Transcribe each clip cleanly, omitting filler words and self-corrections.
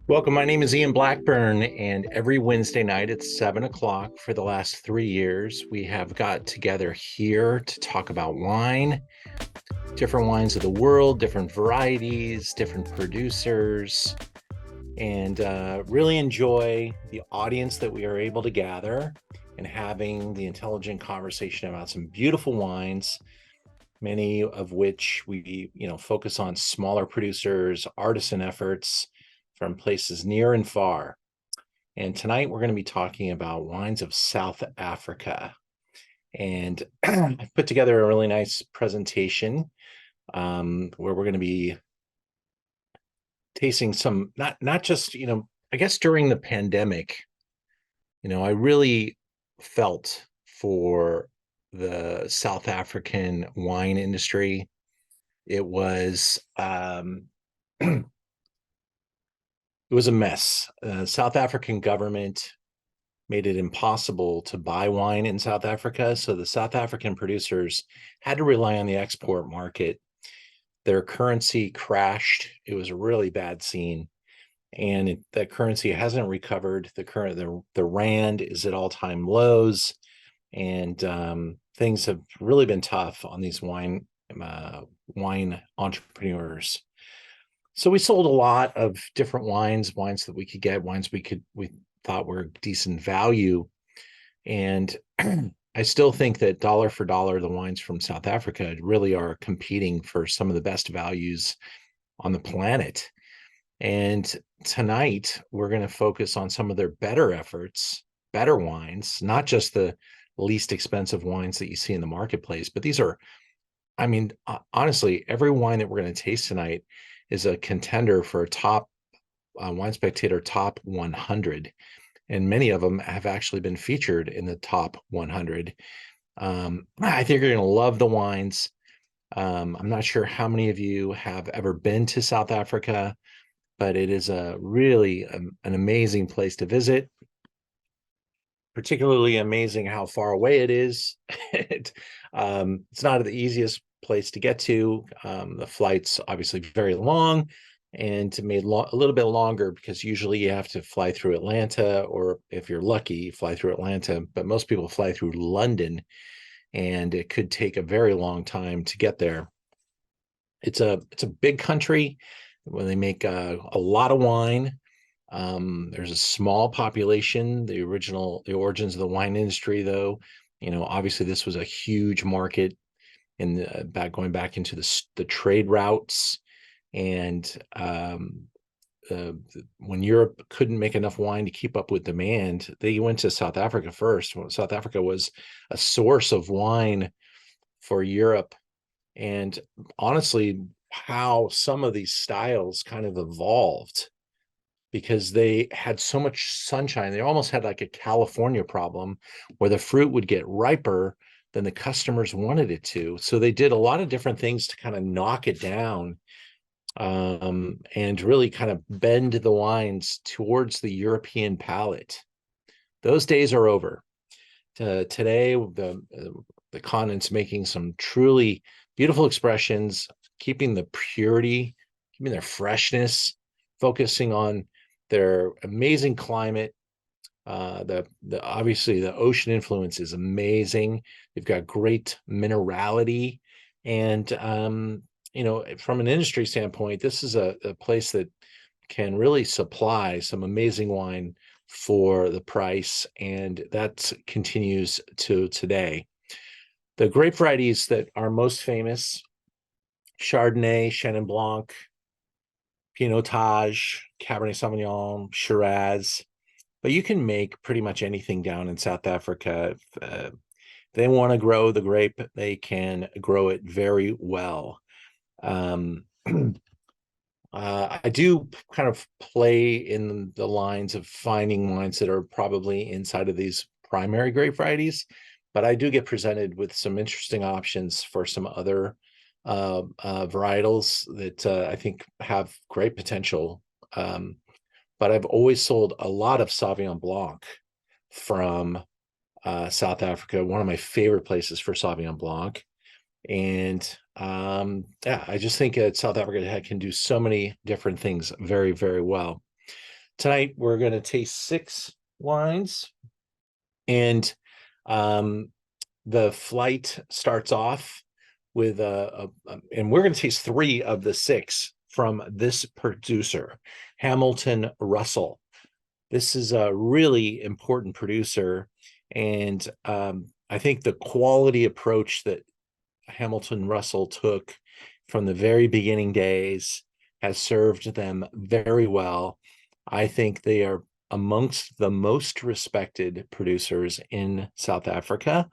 Welcome. My name is Ian Blackburn, and every Wednesday night at 7 o'clock for the last 3 years, we have got together here to talk about wine, different wines of the world, different varieties, different producers, and really enjoy the audience that we are able to gather and having the intelligent conversation about some beautiful wines, many of which we, focus on smaller producers, artisan efforts from places near and far. And tonight we're going to be talking about wines of South Africa. And I've put together a really nice presentation where we're going to be tasting some, not just, I guess during the pandemic, I really felt for the South African wine industry. It was it was a mess. South African government made it impossible to buy wine in South Africa, so the South African producers had to rely on the export market. Their currency crashed. It was a really bad scene, and that currency hasn't recovered. The rand is at all-time lows, and things have really been tough on these wine entrepreneurs. So we sold a lot of different wines that we could get, we thought were decent value. And I still think that dollar for dollar, the wines from South Africa really are competing for some of the best values on the planet. And tonight we're going to focus on some of their better efforts, better wines, not just the least expensive wines that you see in the marketplace, but these are, honestly, every wine that we're going to taste tonight is a contender for a top Wine Spectator top 100, and many of them have actually been featured in the top 100. I think you're going to love the wines. I'm not sure how many of you have ever been to South Africa, but it is a really an amazing place to visit. Particularly amazing how far away it is. It's not the easiest place to get to. The flight's obviously very long and made a little bit longer because usually you have to fly through Atlanta, or if you're lucky, you fly through Atlanta, but most people fly through London, and it could take a very long time to get there. It's a big country where they make a lot of wine. There's a small population. The origins of the wine industry, though, obviously this was a huge market going back into the trade routes. And when Europe couldn't make enough wine to keep up with demand, they went to South Africa first. South Africa was a source of wine for Europe. And honestly, how some of these styles kind of evolved, because they had so much sunshine. They almost had like a California problem where the fruit would get riper than the customers wanted it to. So they did a lot of different things to kind of knock it down, and really kind of bend the wines towards the European palate. Those days are over. Today, the continent's making some truly beautiful expressions, keeping the purity, keeping their freshness, focusing on their amazing climate. Obviously the ocean influence is amazing. They've got great minerality, and from an industry standpoint, this is a place that can really supply some amazing wine for the price, and that continues to today. The grape varieties that are most famous: Chardonnay, Chenin, Blanc, Pinotage, Cabernet Sauvignon, Shiraz. But you can make pretty much anything down in South Africa. If they want to grow the grape, they can grow it very well. I do kind of play in the lines of finding wines that are probably inside of these primary grape varieties, but I do get presented with some interesting options for some other varietals that I think have great potential. But I've always sold a lot of Sauvignon Blanc from South Africa, one of my favorite places for Sauvignon Blanc. And I just think that South Africa can do so many different things very, very well. Tonight we're going to taste 6 wines, and the flight starts off with and we're going to taste 3 of the 6 from this producer, Hamilton Russell. This is a really important producer, and I think the quality approach that Hamilton Russell took from the very beginning days has served them very well. I think they are amongst the most respected producers in South Africa.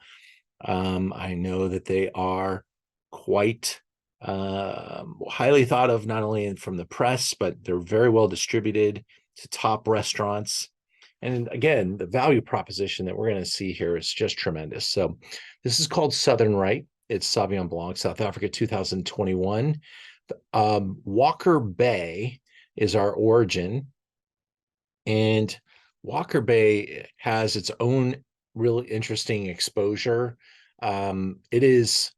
I know that they are quite highly thought of, not only from the press, but they're very well distributed to top restaurants. And again, the value proposition that we're going to see here is just tremendous. So this is called Southern Rite. It's Sauvignon Blanc, South Africa, 2021. Walker Bay is our origin. And Walker Bay has its own really interesting exposure. It is,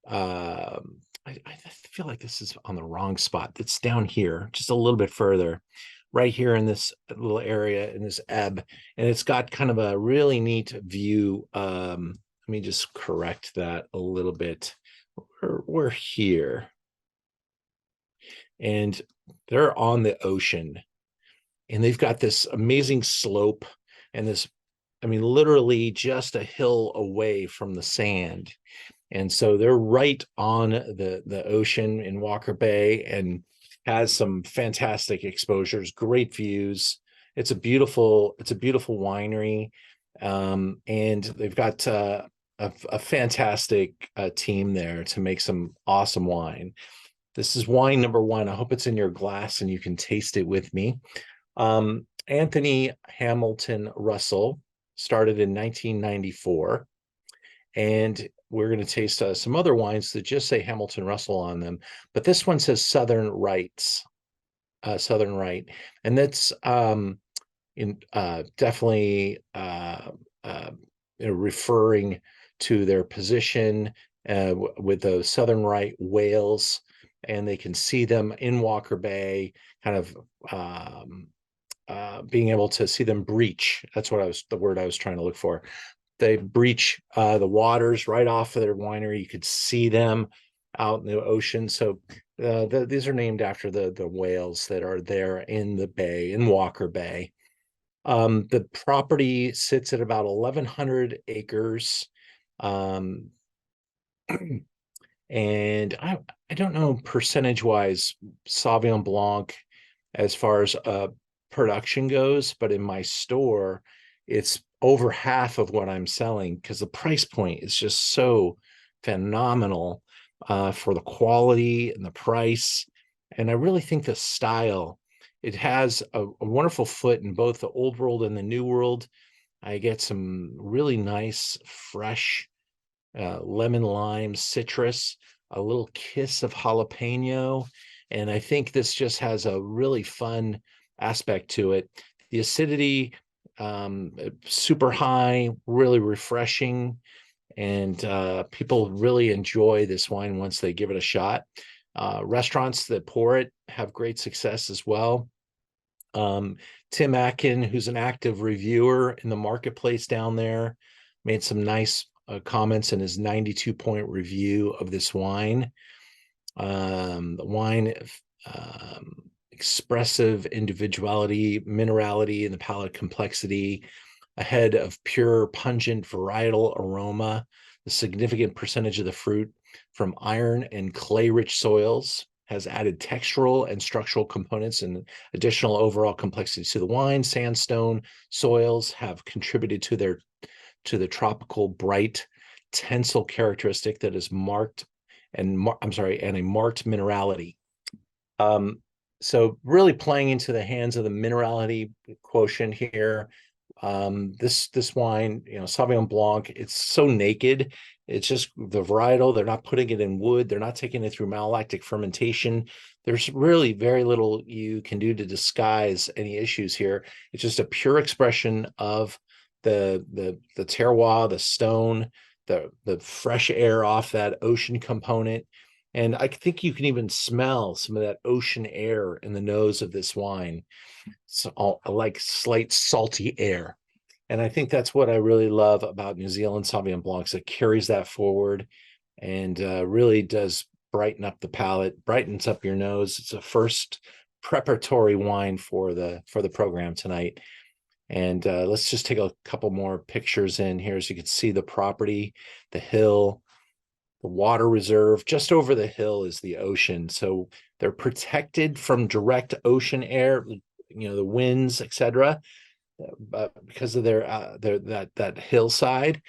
I feel like this is on the wrong spot. It's down here, just a little bit further, right here in this little area, in this ebb. And it's got kind of a really neat view. Let me just correct that a little bit. We're here. And they're on the ocean. And they've got this amazing slope and this, I mean, literally just a hill away from the sand. And so they're right on the ocean in Walker Bay, and has some fantastic exposures, great views. It's a beautiful winery. And they've got a fantastic team there to make some awesome wine. This is wine number 1. I hope it's in your glass and you can taste it with me. Anthony Hamilton Russell started in 1994, and we're going to taste some other wines that just say Hamilton Russell on them, but this one says Southern Rite, and that's definitely referring to their position with the Southern Rite whales, and they can see them in Walker Bay, kind of being able to see them breach. That's the word I was trying to look for. They breach the waters right off of their winery. You could see them out in the ocean. So these are named after the whales that are there in the bay, in Walker Bay. The property sits at about 1,100 acres. And I don't know percentage-wise Sauvignon Blanc as far as production goes, but in my store, it's over half of what I'm selling, because the price point is just so phenomenal for the quality and the price. And I really think the style, it has a wonderful foot in both the old world and the new world. I get some really nice, fresh lemon, lime, citrus, a little kiss of jalapeno. And I think this just has a really fun aspect to it. The acidity, super high, really refreshing, and people really enjoy this wine once they give it a shot. Restaurants that pour it have great success as well. Tim Atkin, who's an active reviewer in the marketplace down there, made some nice comments in his 92-point review of this wine. The wine, expressive individuality, minerality, and the palate complexity, ahead of pure, pungent varietal aroma, the significant percentage of the fruit from iron and clay-rich soils has added textural and structural components and additional overall complexity to the wine. Sandstone soils have contributed to the tropical, bright, tensile characteristic that is marked and a marked minerality. So really playing into the hands of the minerality quotient here. This wine, Sauvignon Blanc, it's so naked. It's just the varietal. They're not putting it in wood. They're not taking it through malolactic fermentation. There's really very little you can do to disguise any issues here. It's just a pure expression of the terroir, the stone, the fresh air off that ocean component. And I think you can even smell some of that ocean air in the nose of this wine. So like slight salty air. And I think that's what I really love about New Zealand Sauvignon Blancs. It carries that forward and really does brighten up the palate, brightens up your nose. It's a first preparatory wine for the program tonight. And let's just take a couple more pictures in here so you can see the property, the hill, the water reserve. Just over the hill is the ocean. So they're protected from direct ocean air, the winds, etc., because of their that hillside.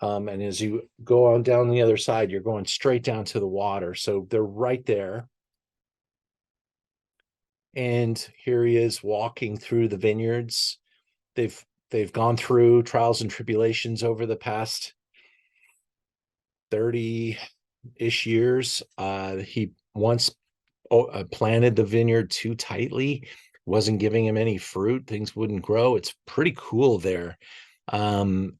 And as you go on down the other side, you're going straight down to the water. So they're right there. And here he is walking through the vineyards. They've gone through trials and tribulations over the past 30-ish years. He once planted the vineyard too tightly, wasn't giving him any fruit, things wouldn't grow. It's pretty cool there. And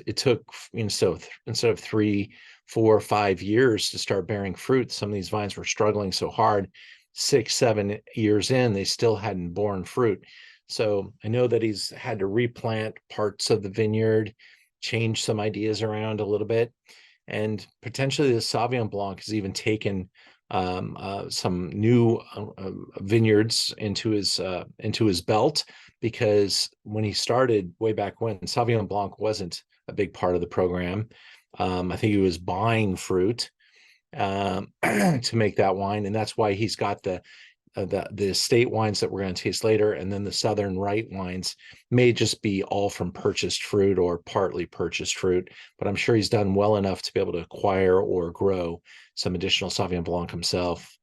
it took, so instead of 3, 4, 5 years to start bearing fruit, some of these vines were struggling so hard. 6, 7 years in, they still hadn't borne fruit. So I know that he's had to replant parts of the vineyard, change some ideas around a little bit, and potentially the Sauvignon Blanc has even taken some new vineyards into his belt, because when he started way back when, Sauvignon Blanc wasn't a big part of the program. I think he was buying fruit to make that wine, and that's why he's got the estate wines that we're going to taste later, and then the Southern Rite wines may just be all from purchased fruit or partly purchased fruit, but I'm sure he's done well enough to be able to acquire or grow some additional Sauvignon Blanc himself.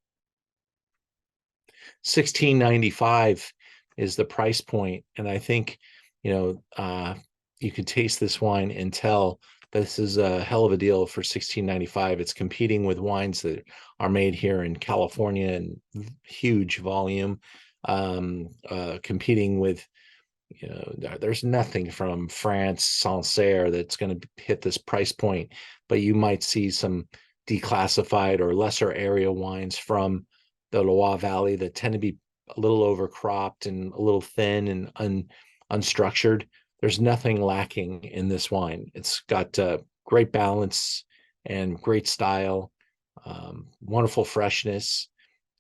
1695 is the price point, and I think you can taste this wine and tell this is a hell of a deal for 1695. It's competing with wines that are made here in California in huge volume, competing with, there's nothing from France, Sancerre, that's going to hit this price point, but you might see some declassified or lesser area wines from the Loire Valley that tend to be a little overcropped and a little thin and unstructured. There's nothing lacking in this wine. It's got great balance and great style, wonderful freshness,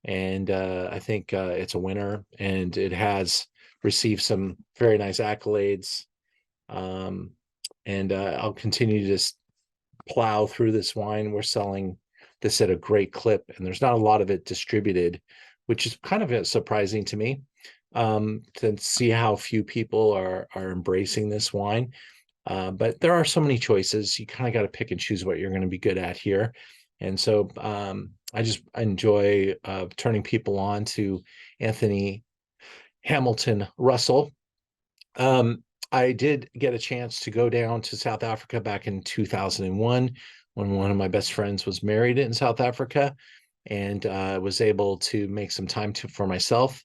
and I think it's a winner, and it has received some very nice accolades. And I'll continue to just plow through this wine. We're selling this at a great clip, and there's not a lot of it distributed, which is kind of surprising to me, to see how few people are embracing this wine. But there are so many choices. You kind of got to pick and choose what you're going to be good at here. And so I just enjoy turning people on to Anthony Hamilton Russell. I did get a chance to go down to South Africa back in 2001 when one of my best friends was married in South Africa, and I was able to make some time for myself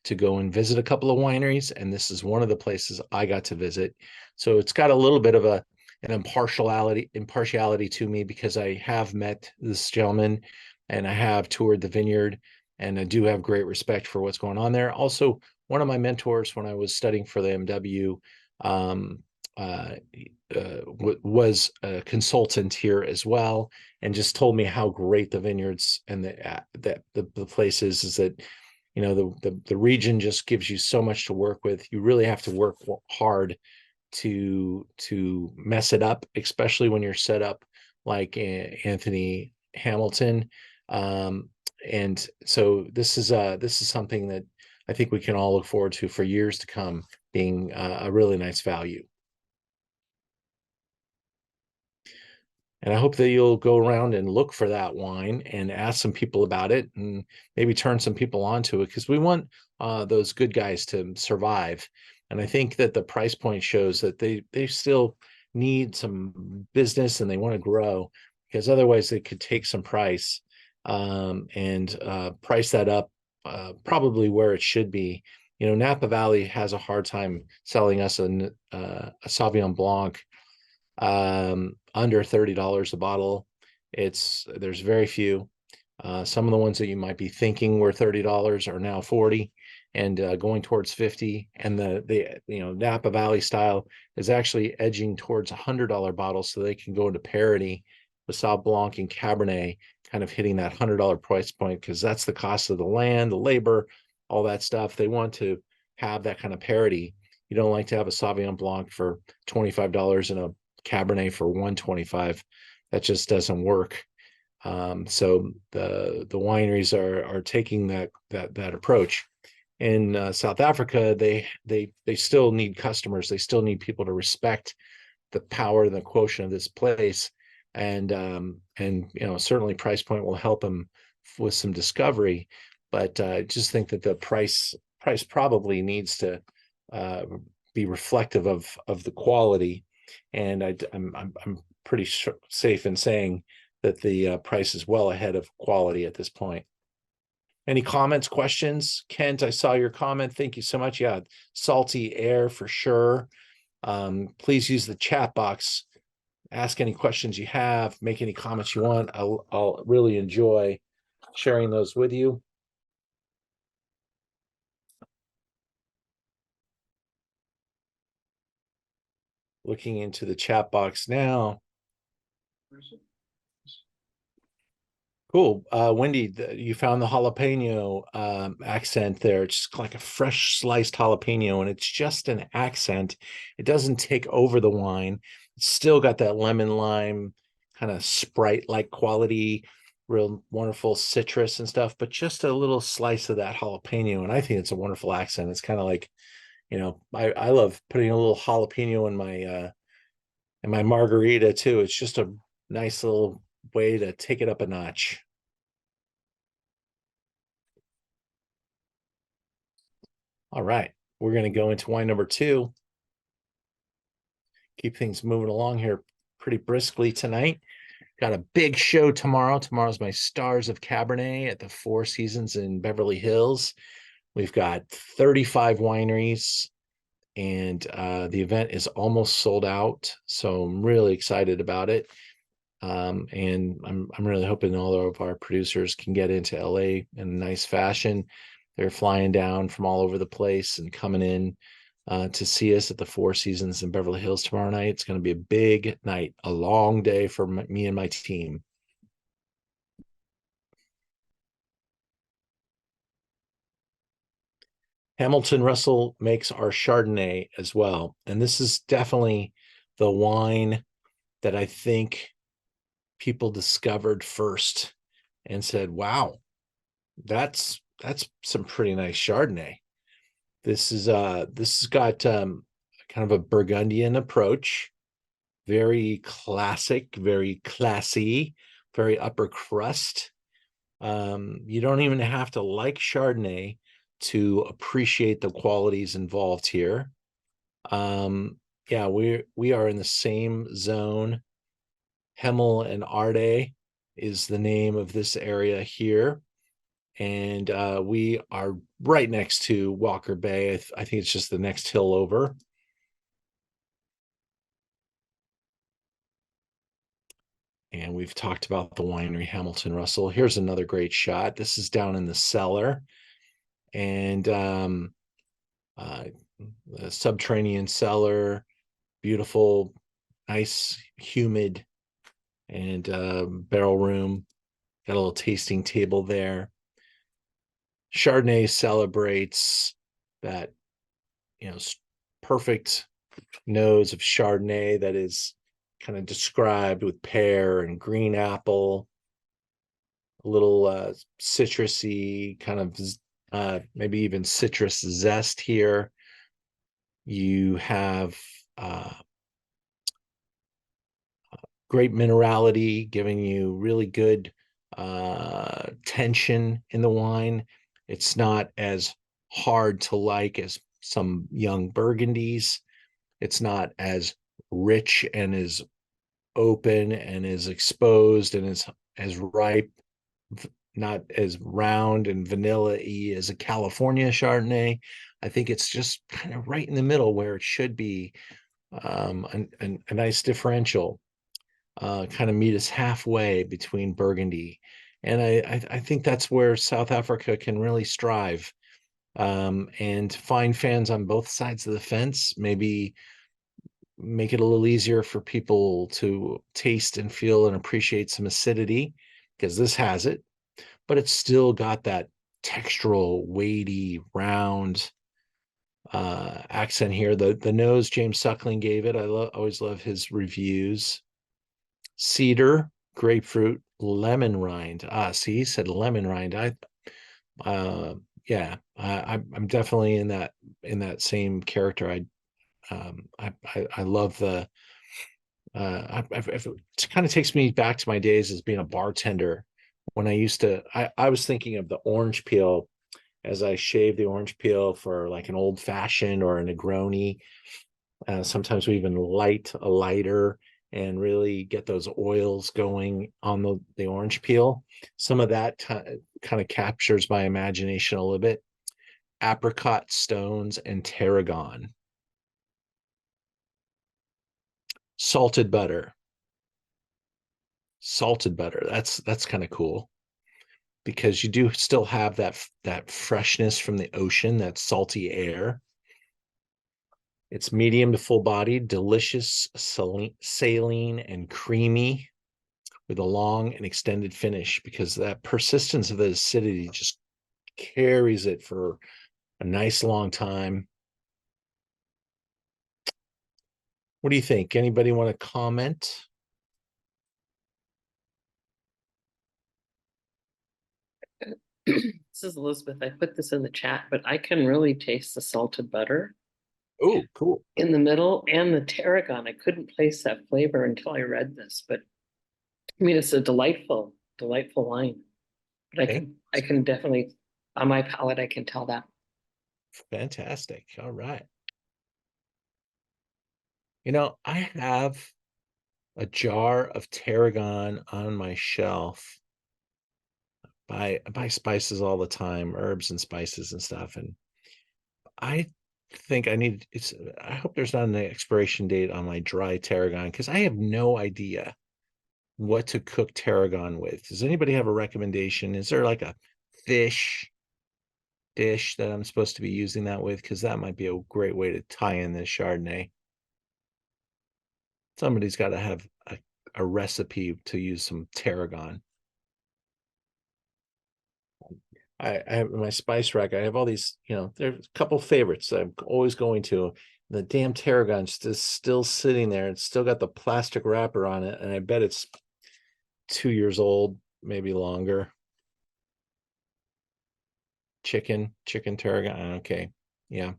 to go and visit a couple of wineries, and this is one of the places I got to visit. So it's got a little bit of an impartiality to me, because I have met this gentleman and I have toured the vineyard, and I do have great respect for what's going on there. Also, one of my mentors when I was studying for the MW was a consultant here as well, and just told me how great the vineyards and the place is that the region just gives you so much to work with. You really have to work hard to mess it up, especially when you're set up like Anthony Hamilton. And so this is something that I think we can all look forward to for years to come, being a really nice value. And I hope that you'll go around and look for that wine and ask some people about it, and maybe turn some people onto it, because we want those good guys to survive. And I think that the price point shows that they still need some business and they want to grow, because otherwise they could take some price and price that up probably where it should be. Napa Valley has a hard time selling us a Sauvignon Blanc under $30 a bottle. There's very few. Some of the ones that you might be thinking were $30 are now 40 and going towards 50. And the Napa Valley style is actually edging towards $100 bottles, so they can go into parity with Sauv Blanc and Cabernet, kind of hitting that $100 price point, because that's the cost of the land, the labor, all that stuff. They want to have that kind of parity. You don't like to have a Sauvignon Blanc for $25 and a Cabernet for $125. That just doesn't work. So the wineries are taking that approach. In South Africa, they still need customers. They still need people to respect the power and the quotient of this place, and certainly price point will help them with some discovery. But I just think that the price probably needs to be reflective of the quality, and I'm pretty safe in saying that the price is well ahead of quality at this point. Any comments, questions? Kent, I saw your comment. Thank you so much. Yeah, salty air for sure. Please use the chat box. Ask any questions you have. Make any comments you want. I'll really enjoy sharing those with you. Looking into the chat box now. Cool. Wendy, you found the jalapeno accent there. It's like a fresh sliced jalapeno, and it's just an accent. It doesn't take over the wine. It's still got that lemon lime kind of Sprite-like quality, real wonderful citrus and stuff, but just a little slice of that jalapeno. And I think it's a wonderful accent. It's kind of like, I love putting a little jalapeno in my margarita too. It's just a nice little way to take it up a notch. All right, we're going to go into wine number 2. Keep things moving along here pretty briskly tonight. Got a big show tomorrow. Tomorrow's my Stars of Cabernet at the Four Seasons in Beverly Hills. We've got 35 wineries, and the event is almost sold out. So I'm really excited about it. And I'm really hoping all of our producers can get into LA in a nice fashion. They're flying down from all over the place and coming in to see us at the Four Seasons in Beverly Hills tomorrow night. It's going to be a big night, a long day for me and my team. Hamilton Russell makes our Chardonnay as well. And this is definitely the wine that I think people discovered first and said, wow, that's some pretty nice Chardonnay. This has got kind of a Burgundian approach, very classic, very classy, very upper crust. You don't even have to like Chardonnay to appreciate the qualities involved here. Yeah, we are in the same zone. Hemel-en-Aarde is the name of this area here. And we are right next to Walker Bay. I think it's just the next hill over. And we've talked about the winery Hamilton Russell. Here's another great shot. This is down in the cellar. And the subterranean cellar, beautiful, nice, humid, and barrel room. Got a little tasting table there. Chardonnay celebrates that, perfect nose of Chardonnay that is kind of described with pear and green apple, a little citrusy, kind of maybe even citrus zest here. You have great minerality, giving you really good tension in the wine. It's not as hard to like as some young Burgundies. It's not as rich and as open and as exposed and as ripe, not as round and vanilla-y as a California Chardonnay. I think it's just kind of right in the middle where it should be, a nice differential. Kind of meet us halfway between Burgundy And I think that's where South Africa can really strive, and find fans on both sides of the fence. Maybe make it a little easier for people to taste and feel and appreciate some acidity, because this has it, but it's still got that textural, weighty, round accent here. The nose, James Suckling gave it. I always love his reviews. Cedar, grapefruit, lemon rind. See, he said lemon rind. Uh, yeah, I'm definitely in that same character. I love the. It kind of takes me back to my days as being a bartender when I used to. I was thinking of the orange peel as I shave the orange peel for like an old fashioned or a Negroni. Sometimes we even light a lighter and really get those oils going on the orange peel. Some of that kind of captures my imagination a little bit. Apricot stones and tarragon. Salted butter. Salted butter. That's kind of cool, because you do still have that freshness from the ocean, that salty air. It's medium to full bodied, delicious, saline, and creamy, with a long and extended finish, because that persistence of the acidity just carries it for a nice long time. What do you think? Anybody want to comment? This is Elizabeth. I put this in the chat, but I can really taste the salted butter Oh, cool. in the middle and the tarragon. I couldn't place that flavor until I read this, but I mean, it's a delightful, delightful wine. But Okay. I can definitely, on my palate, I can tell that. Fantastic. All right. I have a jar of tarragon on my shelf. I buy spices all the time, herbs and spices and stuff. And I think I hope there's not an expiration date on my dry tarragon, because I have no idea what to cook tarragon with. Does anybody have a recommendation? Is there like a fish dish that I'm supposed to be using that with? Because that might be a great way to tie in this Chardonnay. Somebody's got to have a recipe to use some tarragon. I have my spice rack. I have all these, there's a couple favorites that I'm always going to. The damn tarragon's just still sitting there. It's still got the plastic wrapper on it, and I bet it's 2 years old, maybe longer. Chicken tarragon. Okay. Yeah.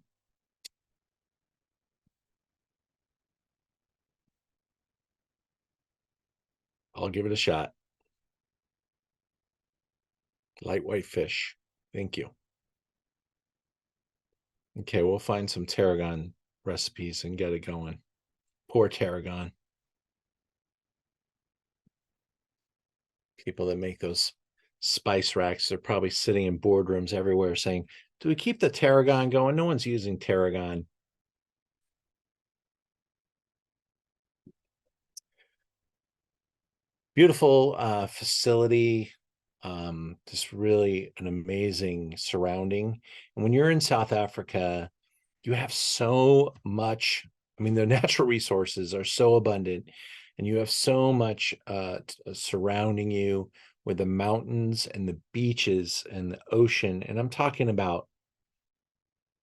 I'll give it a shot. Light white fish. Thank you. Okay, we'll find some tarragon recipes and get it going. Poor tarragon. People that make those spice racks, they're probably sitting in boardrooms everywhere saying, do we keep the tarragon going? No one's using tarragon. Beautiful facility. Just really an amazing surrounding. And when you're in South Africa, you have so much. I mean, the natural resources are so abundant, and you have so much surrounding you, with the mountains and the beaches and the ocean. And I'm talking about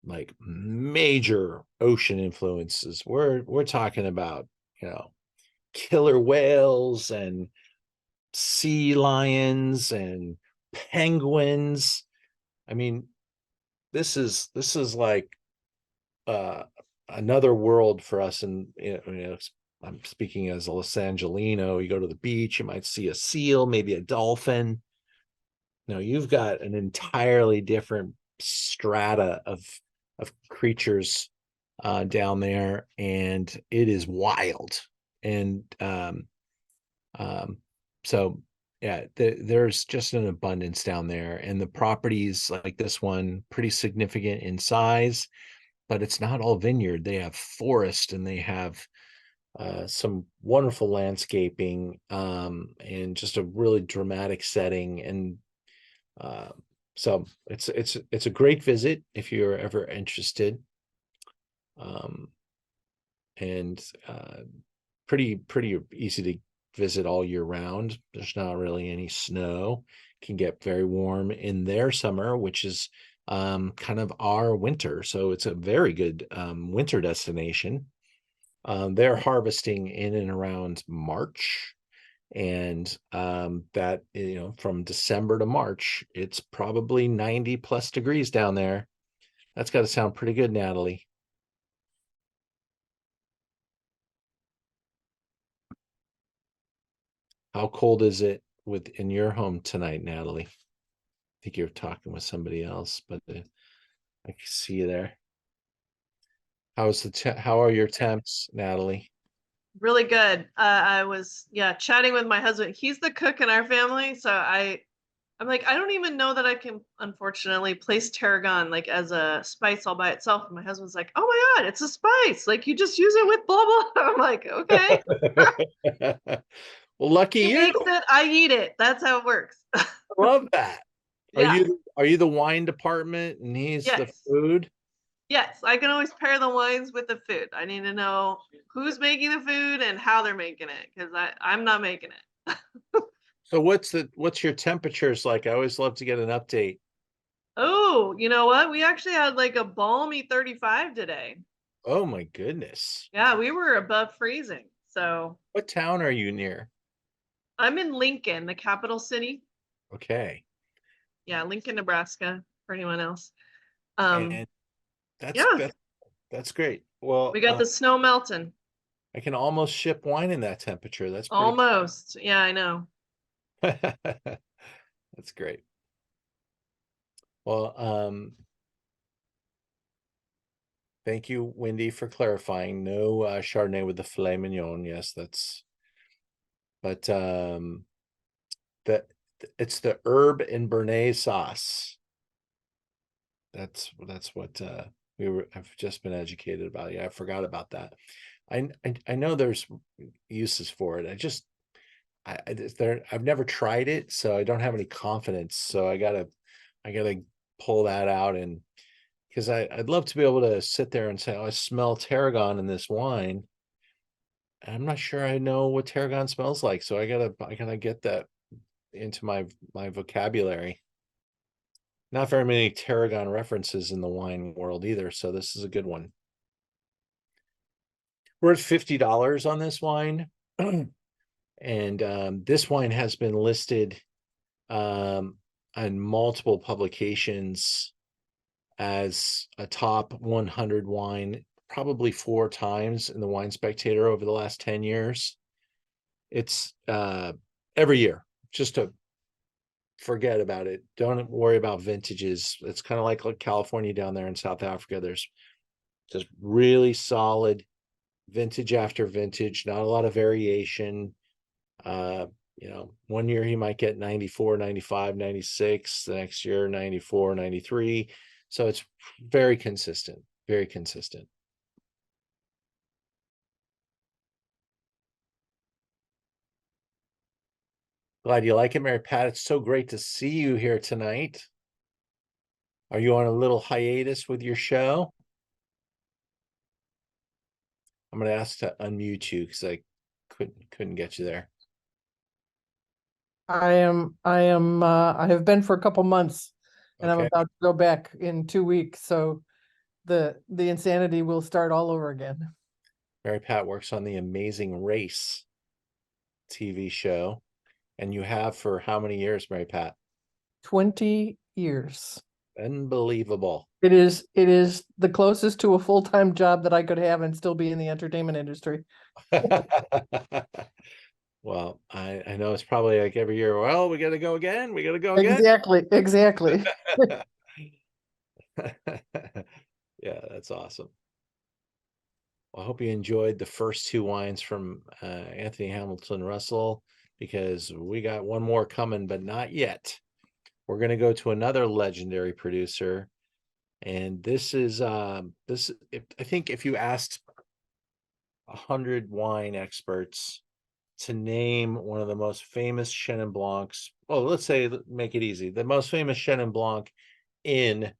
like major ocean influences. We're talking about, killer whales and sea lions and penguins. I mean, this is like uh another world for us. And I'm speaking as a Los Angelino. You go to the beach, you might see a seal, maybe a dolphin. No, you've got an entirely different strata of creatures down there, and it is wild. And um so yeah, there's just an abundance down there, and the properties like this one, pretty significant in size, but it's not all vineyard. They have forest, and they have some wonderful landscaping, and just a really dramatic setting. And so it's a great visit if you're ever interested. Um, and pretty easy to visit all year round. There's not really any snow. Can get very warm in their summer, which is kind of our winter. So it's a very good winter destination. They're harvesting in and around March. And that, from December to March, it's probably 90 plus degrees down there. That's got to sound pretty good, Natalie. How cold is it in your home tonight, Natalie? I think you're talking with somebody else, but I can see you there. How are your temps, Natalie? Really good. I was chatting with my husband. He's the cook in our family, so I'm like, I don't even know that I can unfortunately place tarragon like as a spice all by itself. And my husband's like, oh my God, it's a spice. Like you just use it with blah blah. I'm like, okay. Well, lucky He you. makes it, I eat it. That's how it works. I love that. Yeah. Are you the wine department and he's the Yes. food? Yes. I can always pair the wines with the food. I need to know who's making the food and how they're making it because I'm not making it. So what's your temperatures like? I always love to get an update. Oh, you know what? We actually had like a balmy 35 today. Oh my goodness. Yeah, we were above freezing. So What town are you near? I'm in Lincoln, the capital city. Okay. Yeah, Lincoln, Nebraska, for anyone else. And that's Yeah, that's that's great. Well, we got the snow melting. I can almost ship wine in that temperature. That's pretty Almost. Yeah, I know. That's great. Well, thank you, Wendy, for clarifying. No Chardonnay with the filet mignon. Yes, but that it's the herb and Béarnaise sauce. That's what I've just been educated about. Yeah, I forgot about that. I know there's uses for it. I've never tried it, so I don't have any confidence. So I gotta pull that out, and because I'd love to be able to sit there and say, oh, I smell tarragon in this wine. And I'm not sure I know what tarragon smells like. So I gotta get that into my vocabulary. Not very many tarragon references in the wine world either. So this is a good one. We're at $50 on this wine. And this wine has been listed on multiple publications as a top 100 wine, probably 4 times in the Wine Spectator over the last 10 years. It's every year, just to forget about it. Don't worry about vintages. It's kind of like California down there in South Africa. There's just really solid vintage after vintage, not a lot of variation. One year he might get 94, 95, 96, the next year 94, 93. So it's very consistent, very consistent. Glad you like it, Mary Pat. It's so great to see you here tonight. Are you on a little hiatus with your show? I'm going to ask to unmute you because I couldn't get you there. I have been for a couple months and I'm Okay. about to go back in 2 weeks. So the insanity will start all over again. Mary Pat works on the Amazing Race TV show. And you have for how many years, Mary Pat? 20 years. Unbelievable. It is the closest to a full-time job that I could have and still be in the entertainment industry. Well, I know it's probably like every year, well, we got to go again. We got to go again. Exactly. Yeah, that's awesome. Well, I hope you enjoyed the first 2 wines from Anthony Hamilton Russell, because we got one more coming, but not yet. We're going to go to another legendary producer. And this is I think if you asked 100 wine experts to name one of the most famous Chenin Blancs. Well, let's say, make it easy, the most famous Chenin Blanc in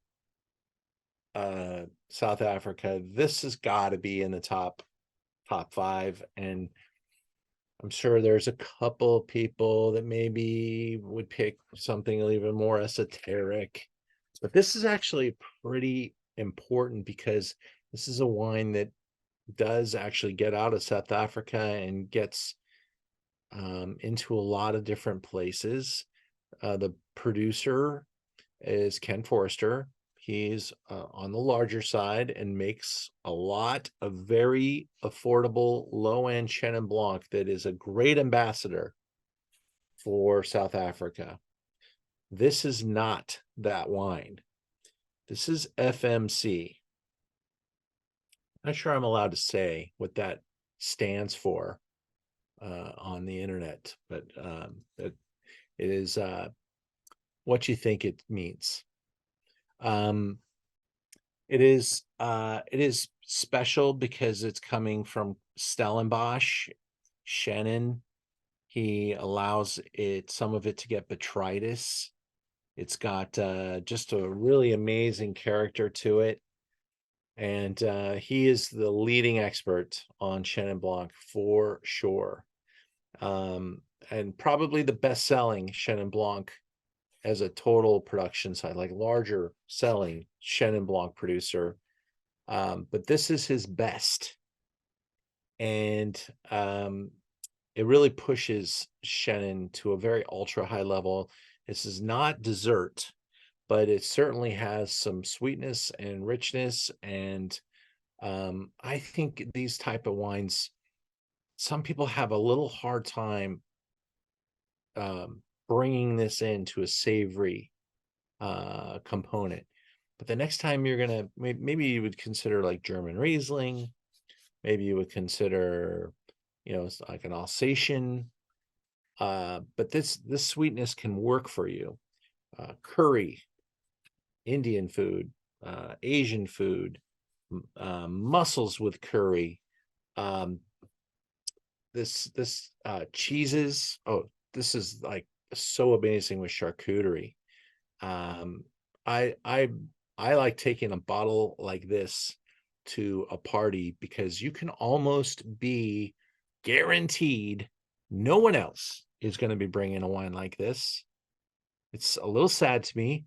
South Africa, this has got to be in the top 5. And I'm sure there's a couple people that maybe would pick something even more esoteric, but this is actually pretty important because this is a wine that does actually get out of South Africa and gets into a lot of different places. The producer is Ken Forrester. He's on the larger side and makes a lot of very affordable low-end Chenin Blanc that is a great ambassador for South Africa. This is not that wine. This is FMC. Not sure I'm allowed to say what that stands for on the internet, but it is what you think it means. It is special because it's coming from Stellenbosch, Chenin. He allows some of it to get botrytis. It's got just a really amazing character to it. And he is the leading expert on Chenin Blanc for sure. And probably the best-selling Chenin Blanc as a total production side, like larger selling Chenin Blanc producer. But this is his best. And it really pushes Chenin to a very ultra high level. This is not dessert, but it certainly has some sweetness and richness. And I think these type of wines, some people have a little hard time bringing this into a savory component. But the next time you're gonna, maybe you would consider like German Riesling, maybe you would consider, like an Alsatian. But this sweetness can work for you. Curry, Indian food, Asian food, mussels with curry. This cheeses. Oh, this is like so amazing with charcuterie. I like taking a bottle like this to a party because you can almost be guaranteed no one else is going to be bringing a wine like this. It's a little sad to me,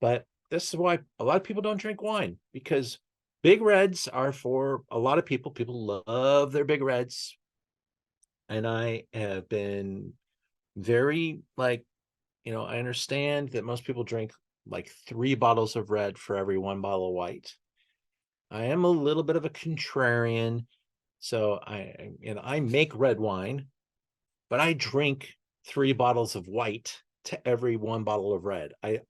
but this is why a lot of people don't drink wine, because big reds are for a lot of people. People love their big reds. And I have been very I understand that most people drink like 3 bottles of red for every 1 bottle of white. I am a little bit of a contrarian. So I make red wine, but I drink 3 bottles of white to every 1 bottle of red. I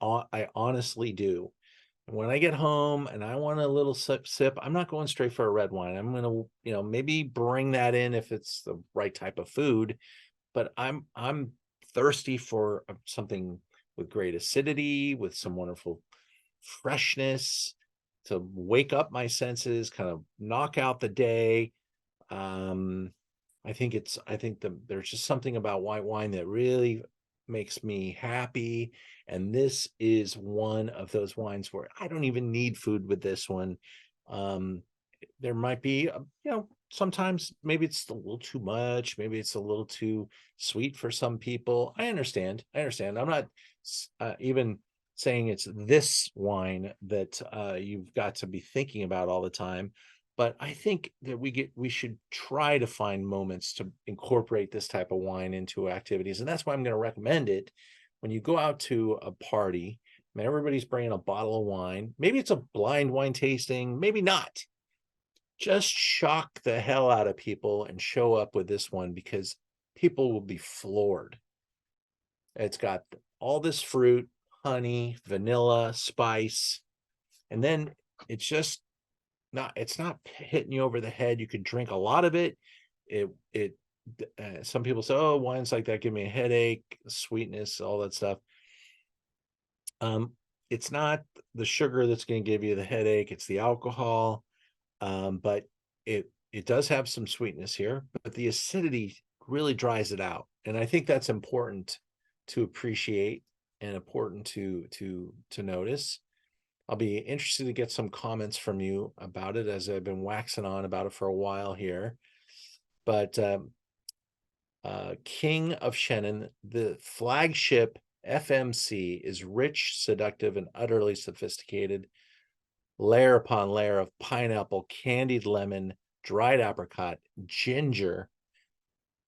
honestly do. And when I get home and I want a little sip, I'm not going straight for a red wine. I'm going to, maybe bring that in if it's the right type of food, but I'm thirsty for something with great acidity, with some wonderful freshness to wake up my senses, kind of knock out the day. I think there's just something about white wine that really makes me happy. And this is one of those wines where I don't even need food with this one. There might be, sometimes maybe it's a little too much. Maybe it's a little too sweet for some people. I understand. I'm not even saying it's this wine that you've got to be thinking about all the time. But I think that we should try to find moments to incorporate this type of wine into activities. And that's why I'm going to recommend it. When you go out to a party, and everybody's bringing a bottle of wine, maybe it's a blind wine tasting, maybe not. Just shock the hell out of people and show up with this one, because people will be floored. It's got all this fruit, honey, vanilla, spice, and then it's not hitting you over the head. You could drink a lot of it. Some people say, oh, wines like that give me a headache, sweetness, all that stuff. It's not the sugar that's going to give you the headache, it's the alcohol. But it does have some sweetness here, but the acidity really dries it out. And I think that's important to appreciate and important to notice. I'll be interested to get some comments from you about it, as I've been waxing on about it for a while here. But King of Chenin, the flagship FMC, is rich, seductive, and utterly sophisticated. Layer upon layer of pineapple, candied lemon, dried apricot, ginger,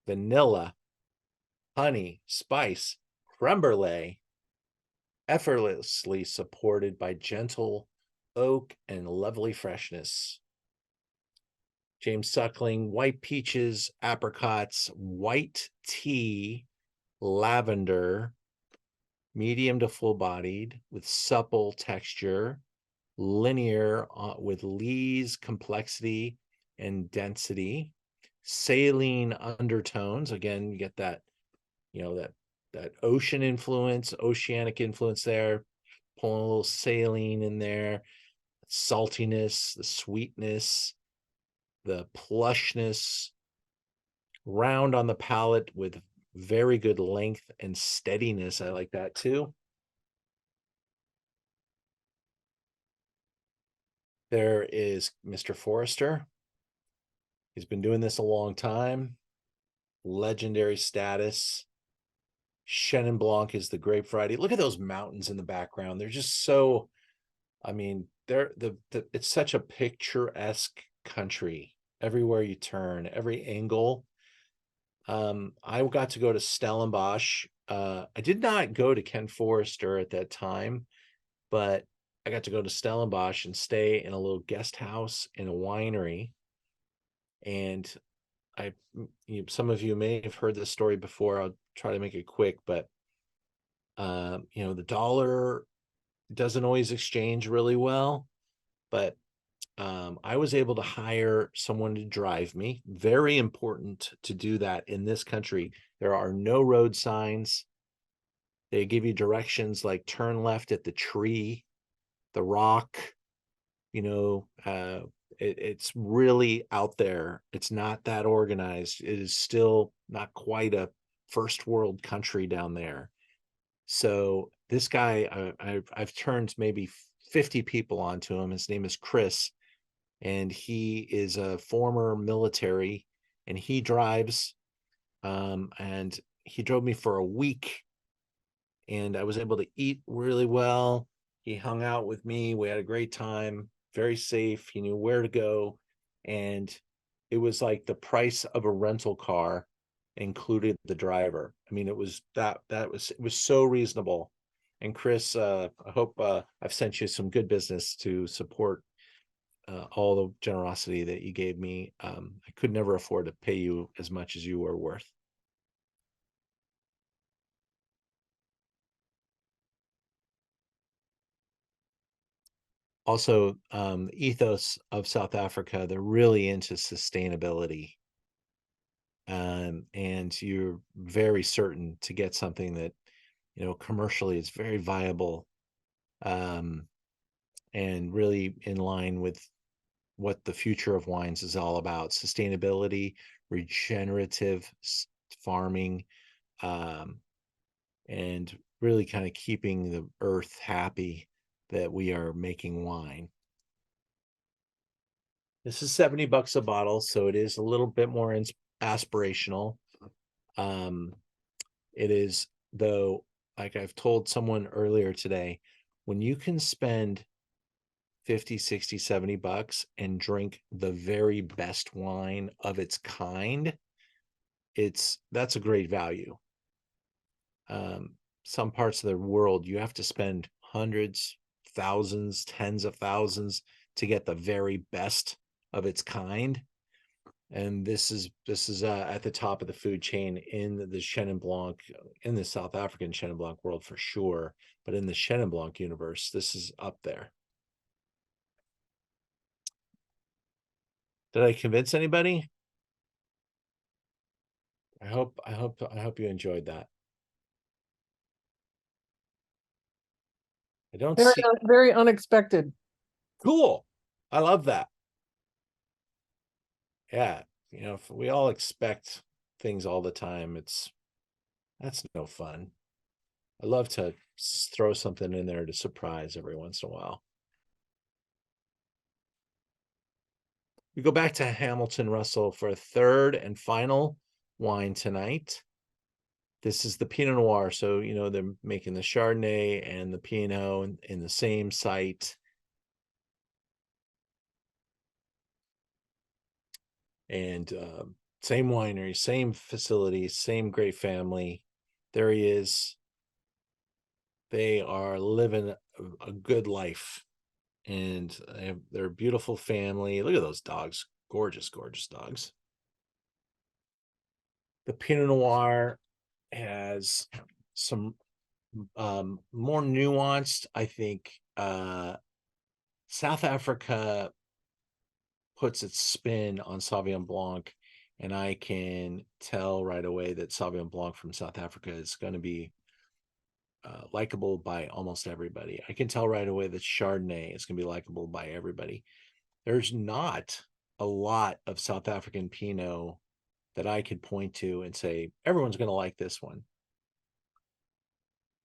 vanilla, honey, spice, creme brulee, effortlessly supported by gentle oak and lovely freshness. James Suckling, white peaches, apricots, white tea, lavender, medium to full bodied with supple texture, linear with lees complexity and density, saline undertones. Again, you get that, that ocean influence, oceanic influence there, pulling a little saline in there, saltiness, the sweetness, the plushness, round on the palate with very good length and steadiness. I like that too. There is Mr. Forrester. He's been doing this a long time. Legendary status. Chenin Blanc is the grape variety. Look at those mountains in the background. They're just so, I mean, it's such a picturesque country. Everywhere you turn, every angle. I got to go to Stellenbosch. I did not go to Ken Forrester at that time, but I got to go to Stellenbosch and stay in a little guest house in a winery. And some of you may have heard this story before. I'll try to make it quick, but the dollar doesn't always exchange really well, but I was able to hire someone to drive me. Very important to do that in this country. There are no road signs. They give you directions like turn left at the tree, the rock, it's really out there. It's not that organized. It is still not quite a first world country down there. So this guy, I've turned maybe 50 people onto him. His name is Chris, and he is a former military, and he drives, and he drove me for a week, and I was able to eat really well. He hung out with me. We had a great time, very safe. He knew where to go. And it was like the price of a rental car included the driver. I mean, it was it was so reasonable. And Chris, I hope I've sent you some good business to support all the generosity that you gave me. I could never afford to pay you as much as you were worth. Also, the ethos of South Africa, they're really into sustainability. And you're very certain to get something that, commercially is very viable, and really in line with what the future of wines is all about: sustainability, regenerative farming, and really kind of keeping the earth happy that we are making wine. This is $70 a bottle, so it is a little bit more aspirational. It is, though, like I've told someone earlier today, when you can spend 50, 60, $70 and drink the very best wine of its kind, that's a great value. Some parts of the world, you have to spend hundreds, thousands, tens of thousands to get the very best of its kind. And this is at the top of the food chain in the Chenin Blanc, in the South African Chenin Blanc world for sure, but in the Chenin Blanc universe, this is up there. Did I convince anybody? I hope you enjoyed that. I don't see. Very unexpected. Cool. I love that. yeah, if we all expect things all the time, that's no fun. I love to throw something in there to surprise every once in a while. We go back to Hamilton Russell for a third and final wine tonight. This is the Pinot Noir. So, they're making the Chardonnay and the Pinot in the same site. And same winery, same facility, same great family. There he is. They are living a good life. And they're a beautiful family. Look at those dogs. Gorgeous, gorgeous dogs. The Pinot Noir has some more nuanced, I think. South Africa puts its spin on Sauvignon Blanc, and I can tell right away that Sauvignon Blanc from South Africa is going to be likable by almost everybody. I can tell right away that Chardonnay is going to be likable by everybody. There's not a lot of South African Pinot that I could point to and say, everyone's going to like this one.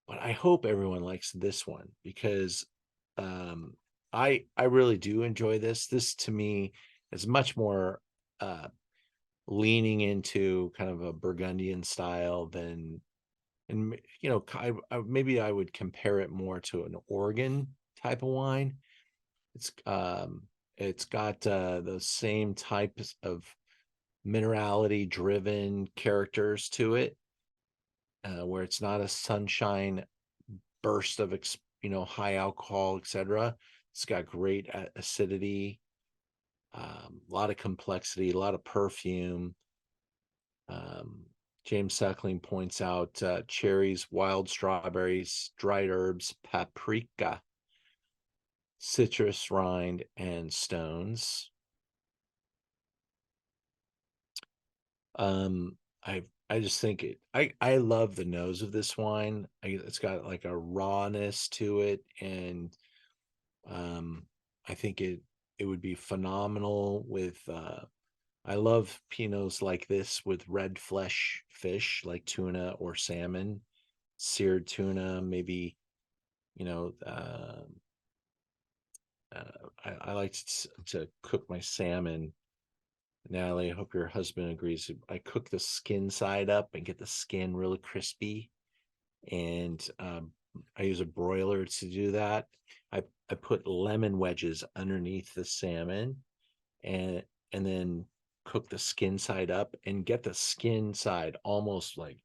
But I hope everyone likes this one, because I really do enjoy this. This to me is much more leaning into kind of a Burgundian style than, and maybe I would compare it more to an Oregon type of wine. It's got the same types of minerality driven characters to it, where it's not a sunshine burst of high alcohol, etc. It's got great acidity, a lot of complexity, a lot of perfume. James Suckling points out cherries, wild strawberries, dried herbs, paprika, citrus rind, and stones. I just think I love the nose of this wine. It's got like a rawness to it, and I think it would be phenomenal with I love Pinots like this with red flesh fish like tuna or salmon, seared tuna, maybe, I like to cook my salmon. Natalie, I hope your husband agrees. I cook the skin side up and get the skin really crispy. And I use a broiler to do that. I put lemon wedges underneath the salmon and then cook the skin side up and get the skin side almost like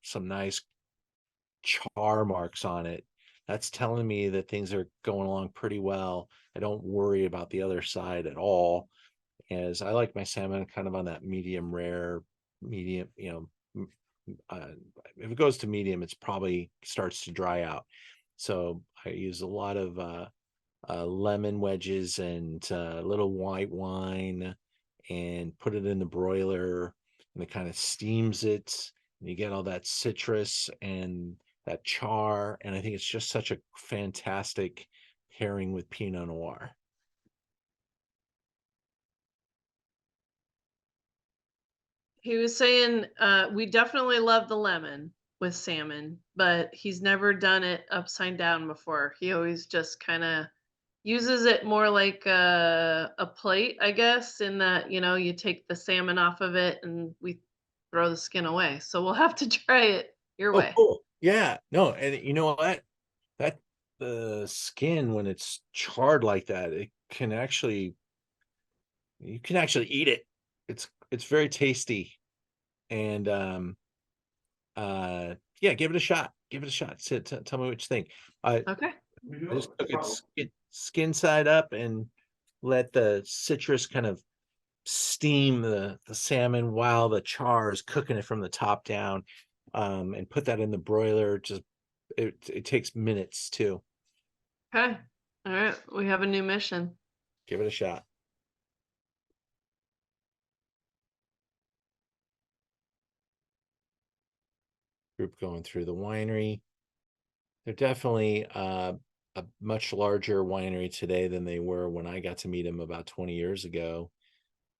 some nice char marks on it. That's telling me that things are going along pretty well. I don't worry about the other side at all, as I like my salmon kind of on that medium rare, medium, if it goes to medium, it's probably starts to dry out. So I use a lot of lemon wedges and a little white wine and put it in the broiler, and it kind of steams it, and you get all that citrus and that char. And I think it's just such a fantastic pairing with Pinot Noir. He was saying we definitely love the lemon with salmon, but he's never done it upside down before. He always just kind of uses it more like a plate, I guess, in that, you take the salmon off of it and we throw the skin away. So we'll have to try it your Oh, way. cool. Yeah, no, and you know what? That the skin, when it's charred like that, you can actually eat it. It's very tasty. And yeah, give it a shot. Give it a shot. Tell me what you think. Okay. I just cook it skin side up and let the citrus kind of steam the salmon while the char is cooking it from the top down, and put that in the broiler. Just it takes minutes too. Okay. All right. We have a new mission. Give it a shot. Group going through the winery. They're definitely a much larger winery today than they were when I got to meet them about 20 years ago.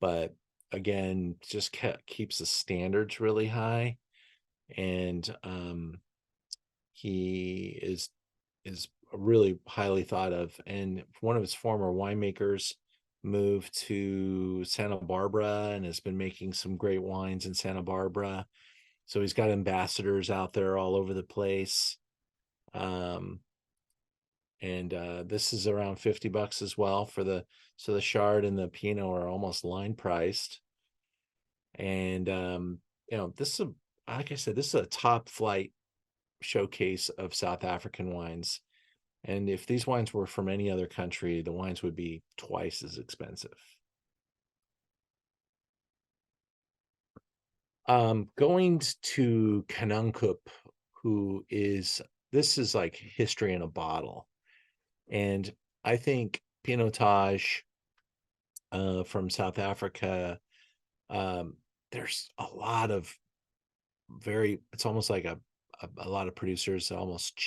but again, just keeps the standards really high. And he is really highly thought of. And one of his former winemakers moved to Santa Barbara and has been making some great wines in Santa Barbara. So he's got ambassadors out there all over the place. And this is around $50 as well for the Chard and the Pinot are almost line priced. And this is like I said, this is a top flight showcase of South African wines. And if these wines were from any other country, the wines would be twice as expensive. Going to Kanonkop, this is like history in a bottle. And I think Pinotage from South Africa, there's a lot of it's almost like a lot of producers almost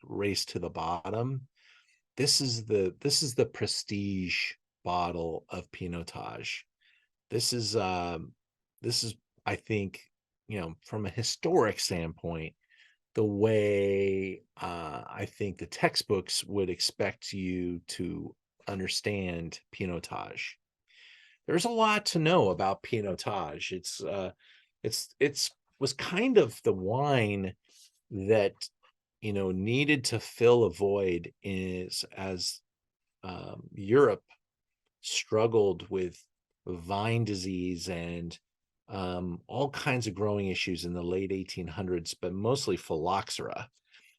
race to the bottom. This is the prestige bottle of Pinotage. This is I think, from a historic standpoint, the way I think the textbooks would expect you to understand Pinotage. There's a lot to know about Pinotage. It's was kind of the wine that needed to fill a void as Europe struggled with vine disease and all kinds of growing issues in the late 1800s, but mostly phylloxera.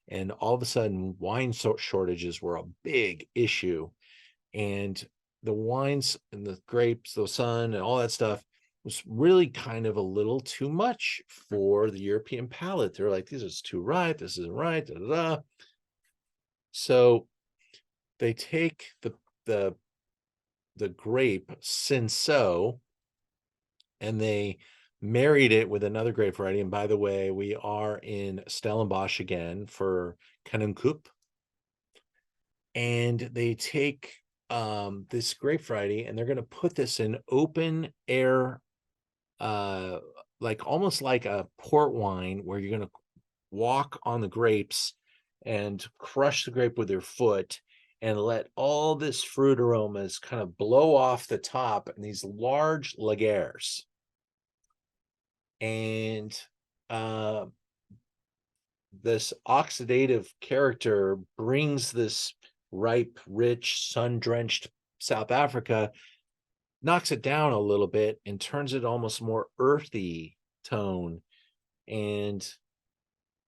And all of a sudden, wine shortages were a big issue. And the wines and the grapes, the sun and all that stuff was really kind of a little too much for the European palate. They're like, this is too ripe, this isn't right, da, da, da. So they take the grape Cinsault and they married it with another grape variety. And by the way, we are in Stellenbosch again for Kanonkop. And they take this grape variety and they're going to put this in open air, like almost like a port wine, where you're going to walk on the grapes and crush the grape with your foot and let all this fruit aromas kind of blow off the top in these large lagers. And this oxidative character brings this ripe, rich, sun-drenched South Africa, knocks it down a little bit and turns it almost more earthy tone. And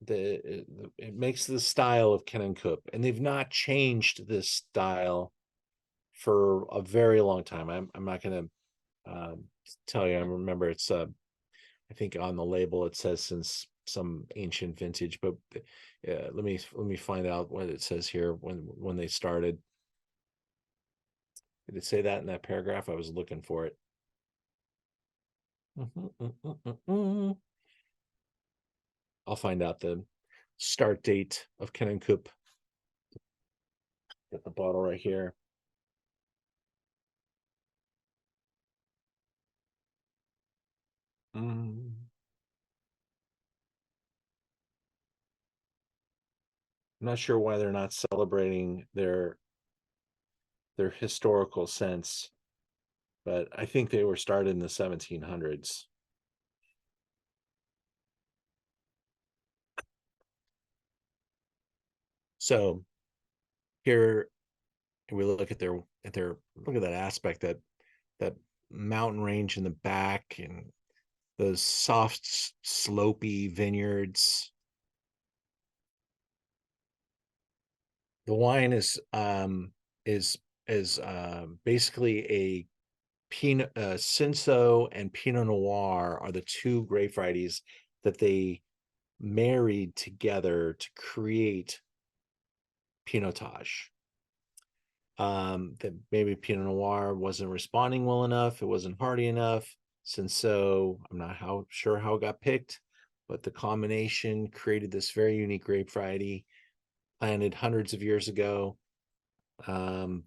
it makes the style of Kanonkop. And they've not changed this style for a very long time. I'm not going to tell you. I remember it's I think on the label it says since some ancient vintage, but let me find out what it says here when they started. Did it say that in that paragraph? I was looking for it. I'll find out the start date of Kanonkop. Get the bottle right here. I'm not sure why they're not celebrating their historical sense, but I think they were started in the 1700s. So here we look at their look at that aspect, that mountain range in the back and those soft slopey vineyards. The wine is basically a Pinot, Cinsault and Pinot Noir are the two grape varieties that they married together to create Pinotage. That maybe Pinot Noir wasn't responding well enough, it wasn't hardy enough. Cinsault, I'm not sure how it got picked, but the combination created this very unique grape variety, planted hundreds of years ago, done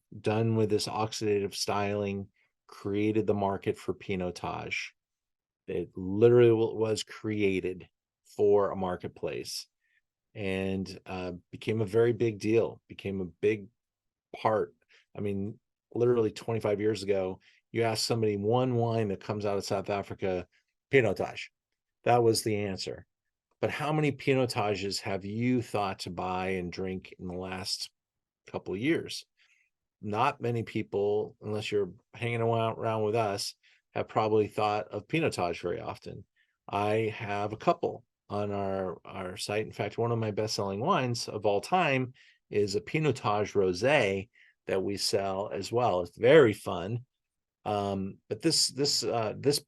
with this oxidative styling, created the market for Pinotage. It literally was created for a marketplace, and became a very big deal, became a big part. I mean, literally 25 years ago, you ask somebody one wine that comes out of South Africa, Pinotage. That was the answer. But how many Pinotages have you thought to buy and drink in the last couple of years? Not many people, unless you're hanging around with us, have probably thought of Pinotage very often. I have a couple on our site. In fact, one of my best-selling wines of all time is a Pinotage Rosé that we sell as well. It's very fun. But this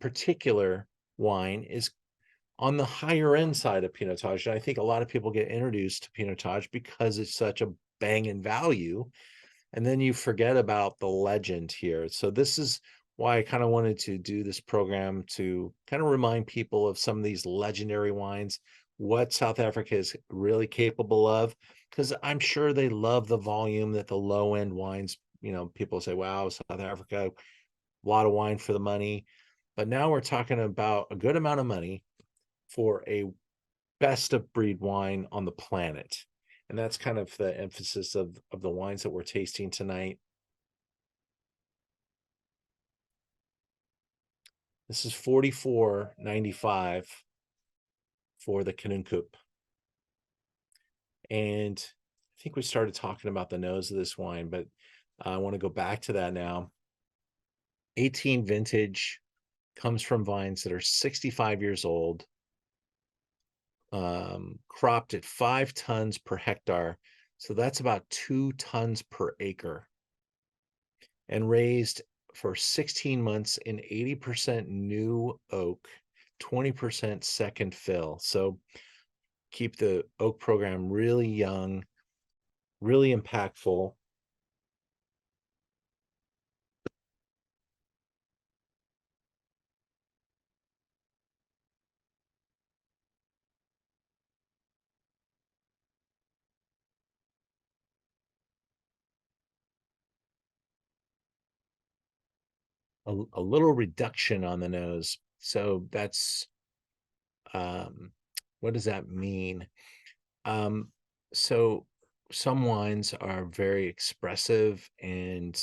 particular wine is on the higher end side of Pinotage. And I think a lot of people get introduced to Pinotage because it's such a banging value. And then you forget about the legend here. So this is why I kind of wanted to do this program, to kind of remind people of some of these legendary wines, what South Africa is really capable of, because I'm sure they love the volume that the low end wines, people say, wow, South Africa, a lot of wine for the money. But now we're talking about a good amount of money for a best of breed wine on the planet. And that's kind of the emphasis of the wines that we're tasting tonight. This is $44.95 for the Kanonkop. And I think we started talking about the nose of this wine, but I want to go back to that now. 18 vintage, comes from vines that are 65 years old, cropped at 5 tons per hectare. So that's about 2 tons per acre, and raised for 16 months in 80% new oak, 20% second fill. So keep the oak program really young, really impactful. A little reduction on the nose. So that's, what does that mean? So some wines are very expressive, and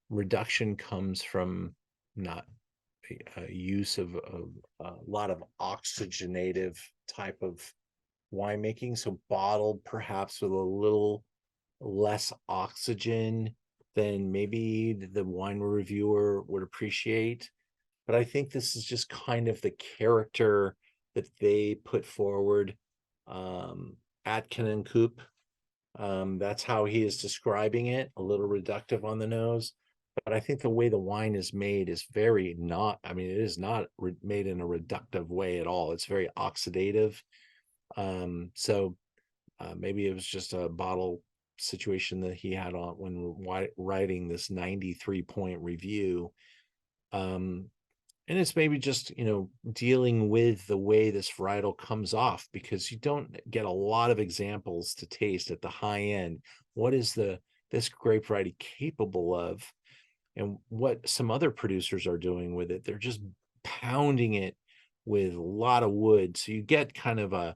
reduction comes from not use of a lot of oxygenative type of winemaking. So bottled perhaps with a little less oxygen than maybe the wine reviewer would appreciate. But I think this is just kind of the character that they put forward at Kanonkop. That's how he is describing it, a little reductive on the nose. But I think the way the wine is made is very not, I mean, it is not made in a reductive way at all. It's very oxidative. So maybe it was just a bottle situation that he had on when writing this 93-point review. And it's maybe just, dealing with the way this varietal comes off, because you don't get a lot of examples to taste at the high end. What is this grape variety capable of? And what some other producers are doing with it, they're just pounding it with a lot of wood. So you get kind of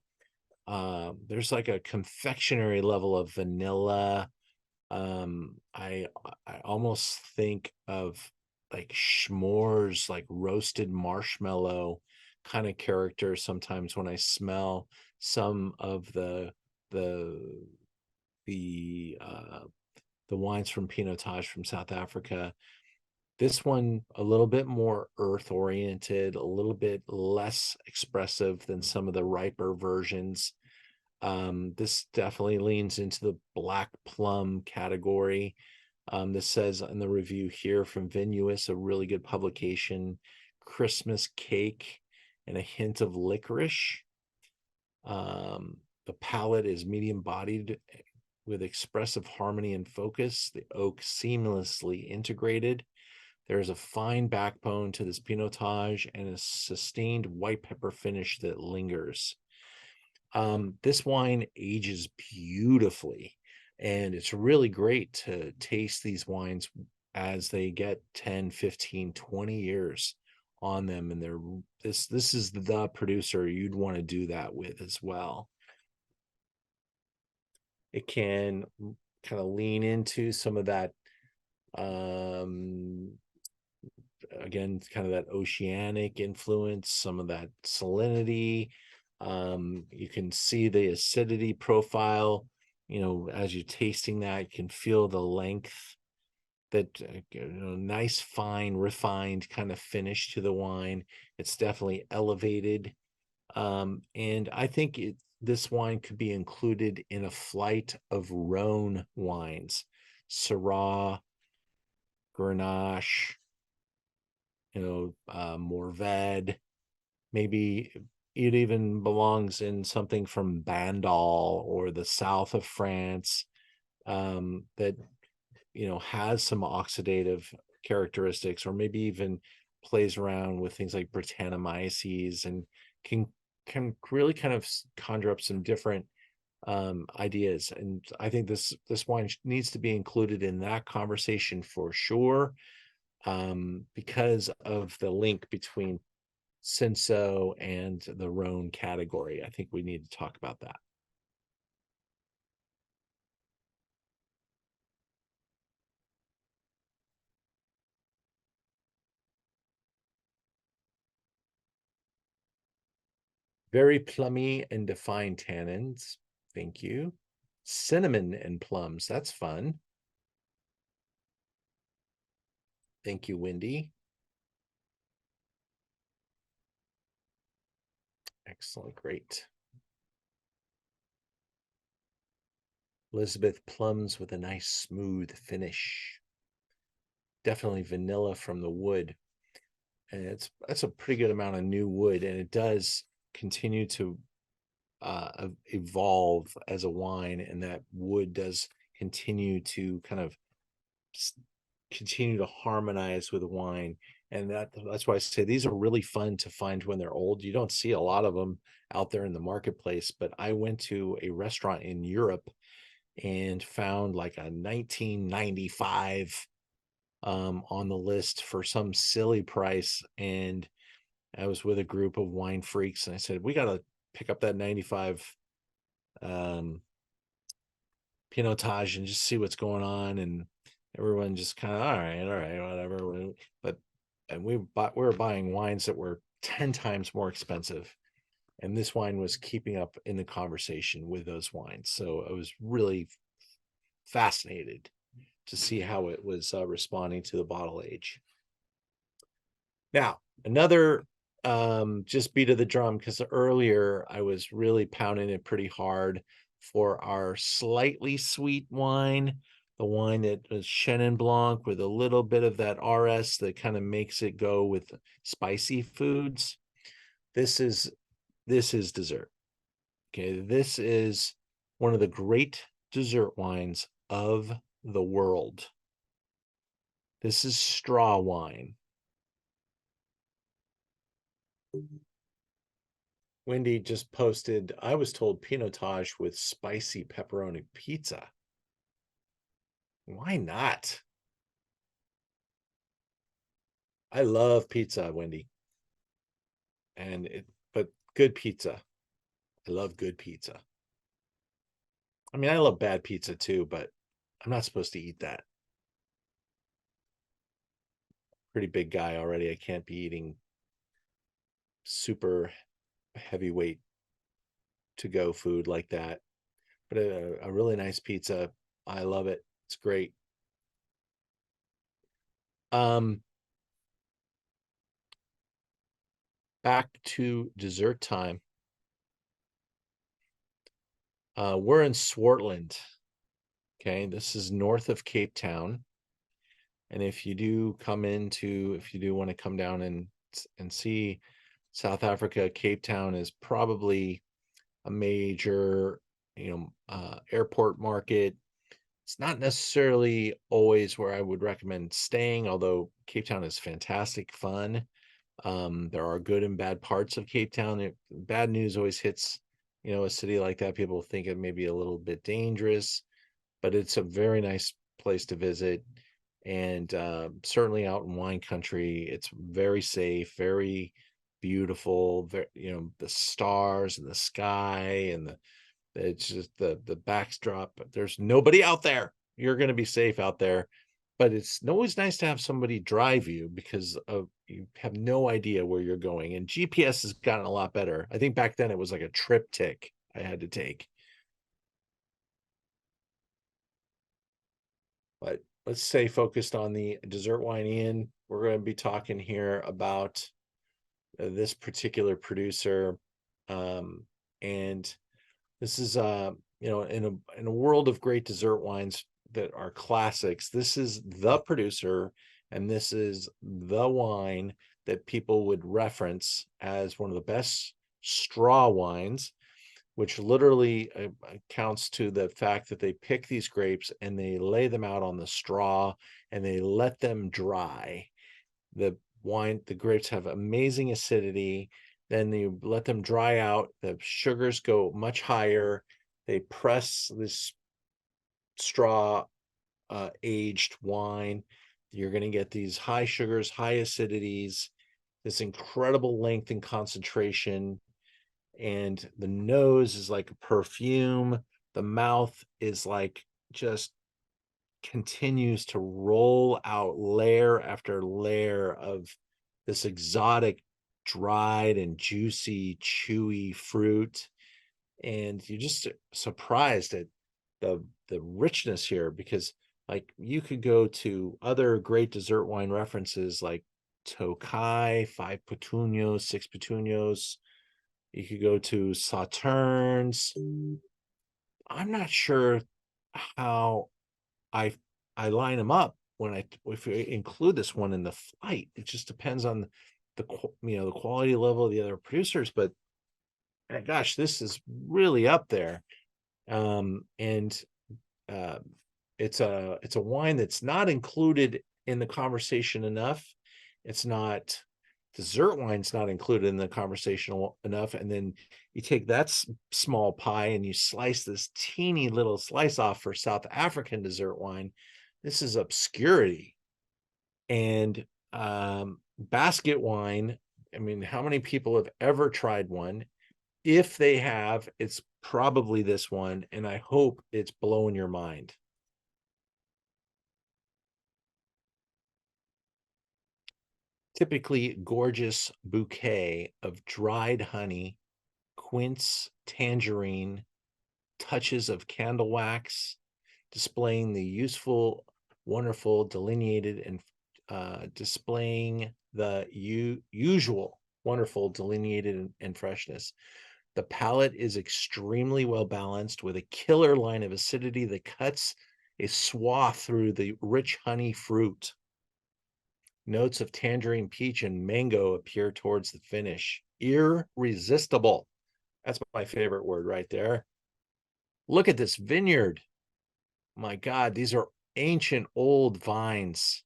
there's like a confectionery level of vanilla. I almost think of like s'mores, like roasted marshmallow kind of character sometimes when I smell some of the wines from Pinotage from South Africa. This one a little bit more earth oriented, a little bit less expressive than some of the riper versions. This definitely leans into the black plum category. This says in the review here from Vinuous, a really good publication, Christmas cake and a hint of licorice. The palate is medium bodied with expressive harmony and focus. The oak seamlessly integrated. There's a fine backbone to this Pinotage and a sustained white pepper finish that lingers. This wine ages beautifully, and it's really great to taste these wines as they get 10, 15, 20 years on them, and this is the producer you'd want to do that with as well. It can kind of lean into some of that again, kind of that oceanic influence, some of that salinity. You can see the acidity profile, as you're tasting that, you can feel the length, that nice, fine, refined kind of finish to the wine. It's definitely elevated. And I think this wine could be included in a flight of Rhone wines, Syrah, Grenache, Mourvèdre. Maybe it even belongs in something from Bandol or the south of France, that has some oxidative characteristics, or maybe even plays around with things like Brettanomyces, and can really kind of conjure up some different ideas. And I think this wine needs to be included in that conversation for sure, because of the link between Cinsault and the Rhone category. I think we need to talk about that. Very plummy and defined tannins. Thank you. Cinnamon and plums. That's fun. Thank you, Wendy. Excellent. Great. Elizabeth, plums with a nice smooth finish. Definitely vanilla from the wood. And that's a pretty good amount of new wood, and it does continue to evolve as a wine, and that wood does continue to kind of continue to harmonize with the wine. And that's why I say these are really fun to find when they're old. You don't see a lot of them out there in the marketplace, but I went to a restaurant in Europe and found like a 1995 on the list for some silly price. And I was with a group of wine freaks, and I said, we got to pick up that 95 Pinotage and just see what's going on. And everyone just kind of, all right, whatever. And we were buying wines that were 10 times more expensive, and this wine was keeping up in the conversation with those wines. So I was really fascinated to see how it was responding to the bottle age. Now, another just beat of the drum, because earlier I was really pounding it pretty hard for our slightly sweet wine, the wine that was Chenin Blanc with a little bit of that RS that kind of makes it go with spicy foods. This is dessert. Okay, this is one of the great dessert wines of the world. This is straw wine. Wendy just posted, I was told Pinotage with spicy pepperoni pizza. Why not? I love pizza, Wendy. But good pizza. I love good pizza. I mean, I love bad pizza too, but I'm not supposed to eat that. Pretty big guy already. I can't be eating super heavyweight to-go food like that. But a really nice pizza, I love it. It's great. Back to dessert time. We're in Swartland. Okay, this is north of Cape Town. And if you do want to come down and see South Africa, Cape Town is probably a major, airport market. It's not necessarily always where I would recommend staying, although Cape Town is fantastic fun. There are good and bad parts of Cape Town. Bad news always hits, a city like that. People think it may be a little bit dangerous, but it's a very nice place to visit. And certainly out in wine country, it's very safe, very beautiful. You know, the stars and the sky and it's just the backdrop. There's nobody out there. You're going to be safe out there, but it's always nice to have somebody drive you because you have no idea where you're going. And GPS has gotten a lot better. I think back then it was like a triptych I had to take. But let's stay focused on the dessert wine. Ian, we're going to be talking here about this particular producer, and this is you know, in a world of great dessert wines that are classics, this is the producer, and this is the wine that people would reference as one of the best straw wines, which literally accounts to the fact that they pick these grapes and they lay them out on the straw and they let them dry. The grapes have amazing acidity. Then you let them dry out. The sugars go much higher. They press this straw aged wine. You're going to get these high sugars, high acidities, this incredible length and concentration. And the nose is like a perfume. The mouth is like just continues to roll out layer after layer of this exotic, dried and juicy, chewy fruit. And you're just surprised at the richness here, because like you could go to other great dessert wine references like Tokai, 5 Petunos, 6 Petunos. You could go to Sauternes. I'm not sure how I line them up if we include this one in the flight. It just depends on the quality level of the other producers. But gosh, this is really up there. And it's a wine that's not included in the conversation enough. It's not dessert wine's not included in the conversation enough. And then you take that small pie and you slice this teeny little slice off for South African dessert wine. This is obscurity. And basket wine, I mean, how many people have ever tried one? If they have, it's probably this one, and I hope it's blowing your mind. Typically gorgeous bouquet of dried honey, quince, tangerine, touches of candle wax, displaying the useful, wonderful, delineated, and displaying the usual, wonderful, delineated, and freshness. The palate is extremely well balanced with a killer line of acidity that cuts a swath through the rich honey fruit. Notes of tangerine, peach, and mango appear towards the finish. Irresistible. That's my favorite word right there. Look at this vineyard. My God, these are ancient old vines.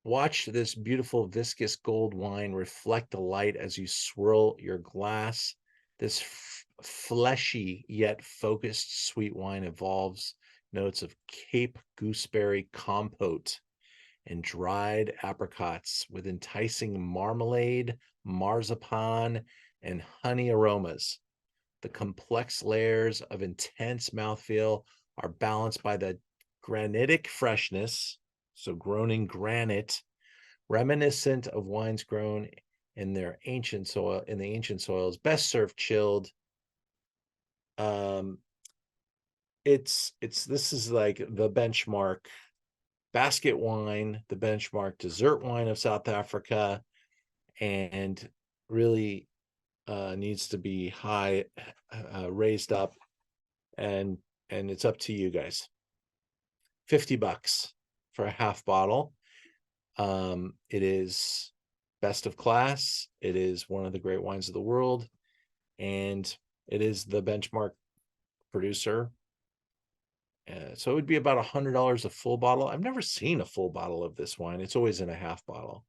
Watch this beautiful viscous gold wine reflect the light as you swirl your glass. This fleshy yet focused sweet wine evolves notes of Cape gooseberry compote and dried apricots with enticing marmalade, marzipan, and honey aromas. The complex layers of intense mouthfeel are balanced by the granitic freshness, so grown in granite, reminiscent of wines grown in the ancient soils, best served chilled. This is like the benchmark basket wine, the benchmark dessert wine of South Africa, and really needs to be high raised up, and it's up to you guys. $50 for a half bottle. It is best of class. It is one of the great wines of the world, and it is the benchmark producer. So it would be about $100 a full bottle. I've never seen a full bottle of this wine. It's always in a half bottle.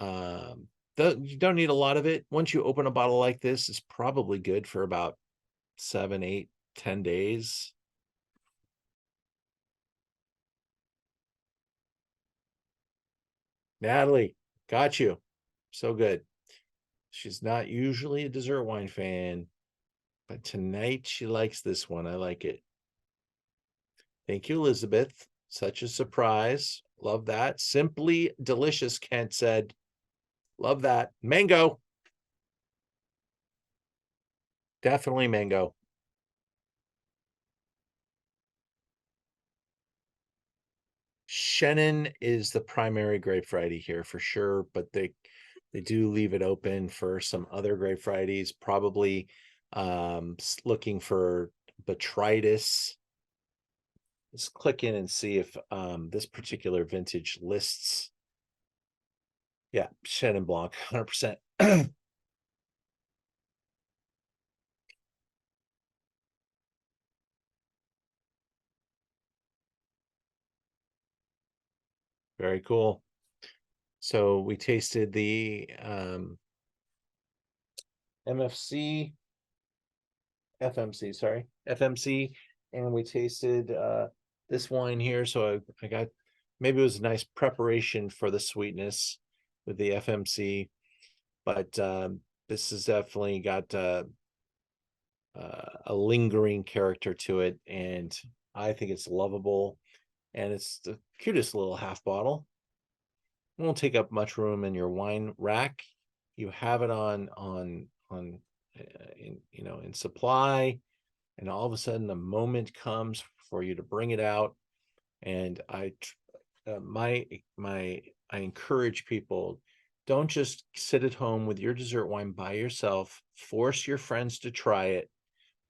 You don't need a lot of it. Once you open a bottle like this, it's probably good for about 7, 8, 10 days. Natalie, got you. So good. She's not usually a dessert wine fan, but tonight she likes this one. I like it. Thank you, Elizabeth. Such a surprise. Love that. Simply delicious, Kent said. Love that. Mango. Definitely mango. Chenin is the primary grape variety here for sure, but they do leave it open for some other grape varieties, probably looking for botrytis. Let's click in and see if this particular vintage lists. Yeah, Chenin Blanc, 100%. Very cool. So we tasted the FMC, and we tasted this wine here. So I got, maybe it was a nice preparation for the sweetness with the FMC, but this has definitely got a lingering character to it, and I think it's lovable, and it's the cutest little half bottle. It won't take up much room in your wine rack. You have it in supply, and all of a sudden the moment comes for you to bring it out. And I encourage people, don't just sit at home with your dessert wine by yourself. Force your friends to try it,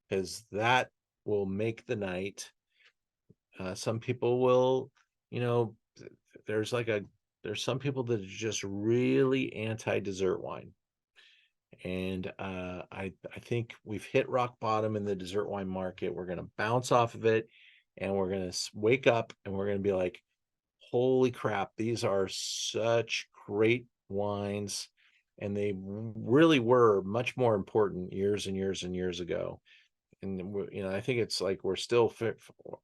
because that will make the night. Some people will, there's some people that are just really anti-dessert wine. And I think we've hit rock bottom in the dessert wine market. We're going to bounce off of it, and we're going to wake up, and we're going to be like, holy crap, these are such great wines. And they really were much more important years and years and years ago. And I think it's like we're still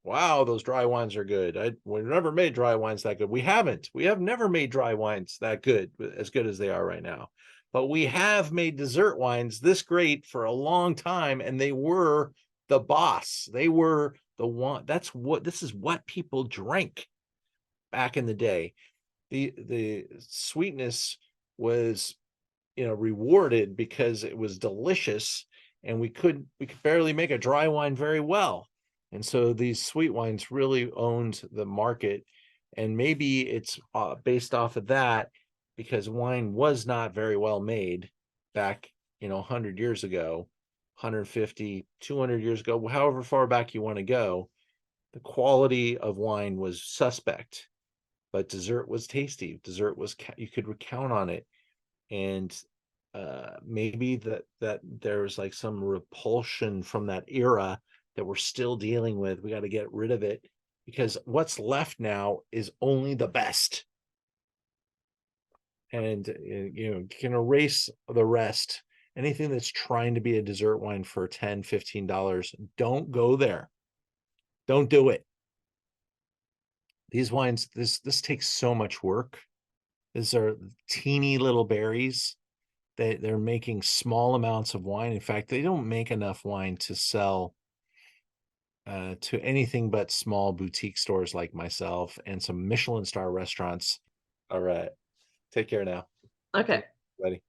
wow, those dry wines are good. We've never made dry wines that good. We have never made dry wines that good as they are right now. But we have made dessert wines this great for a long time, and they were the boss. They were the one. This is what people drank back in the day. The sweetness was rewarded because it was delicious, and we could barely make a dry wine very well. And so these sweet wines really owned the market. And maybe it's based off of that, because wine was not very well made back 100 years ago, 150, 200 years ago, however far back you want to go. The quality of wine was suspect, but dessert was tasty. Dessert was, you could count on it. And maybe that there's like some repulsion from that era that we're still dealing with. We got to get rid of it, because what's left now is only the best. And you can erase the rest. Anything that's trying to be a dessert wine for $10, $15, don't go there. Don't do it. These wines, this takes so much work. These are teeny little berries. They're making small amounts of wine. In fact, they don't make enough wine to sell to anything but small boutique stores like myself and some Michelin star restaurants. All right. Take care now. Okay. Ready.